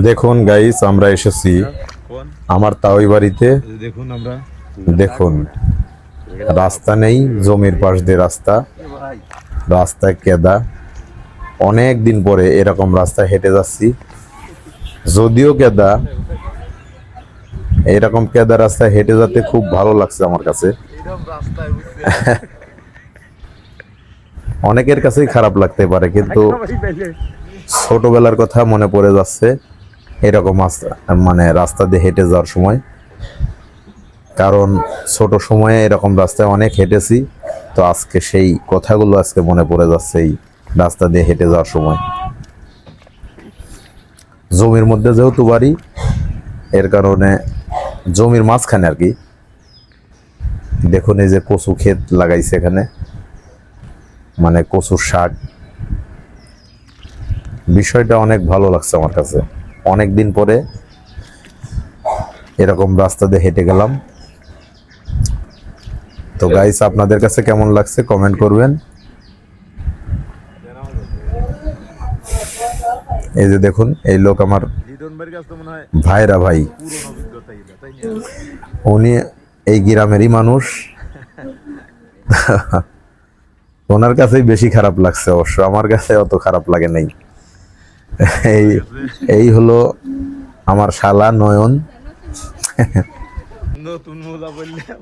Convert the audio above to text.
দেখুন গাইস, আমরা এসেছি আমার তাওই বাড়িতে। দেখুন রাস্তা নেই, জমির পাশ দিয়ে রাস্তায় কেদা। অনেক দিন পরে এরকম রাস্তায় হেঁটে যাচ্ছি, যদিও কেদা। এরকম কেদা রাস্তায় হেঁটে যেতে খুব ভালো লাগছে আমার কাছে। অনেকের কাছেই খারাপ লাগতে পারে, কিন্তু ছোটবেলার কথা মনে পড়ে যাচ্ছে এরকম রাস্তা দিয়ে হেঁটে যাওয়ার সময়। কারণ ছোট সময়ে এরকম রাস্তায় অনেক হেঁটেছি, তো আজকে সেই কথাগুলো আজকে মনে পড়ে যাচ্ছে এই রাস্তা দিয়ে হেঁটে যাওয়ার সময়। জমির মধ্যে যেহেতু বাড়ি, এর কারণে জমির মাঝখানে আর কি। দেখুন এই যে কচু ক্ষেত লাগাইছে এখানে, মানে কচুর শাক। বিষয়টা অনেক ভালো লাগছে আমার কাছে। অনেক দিন পরে এরকম রাস্তা দিয়ে হেঁটে গেলাম। তো গাইস, আপনাদের কাছে কেমন লাগছে কমেন্ট করবেন। এই যে দেখুন, এই লোক আমার ভাইরা ভাই, উনি এই গ্রামেরই মানুষ। ওনার কাছেই বেশি খারাপ লাগছে, অবশ্য আমার কাছে অত খারাপ লাগে নাই। এই এই হলো আমার শালা নয়ন। নতুন মোজা বললাম।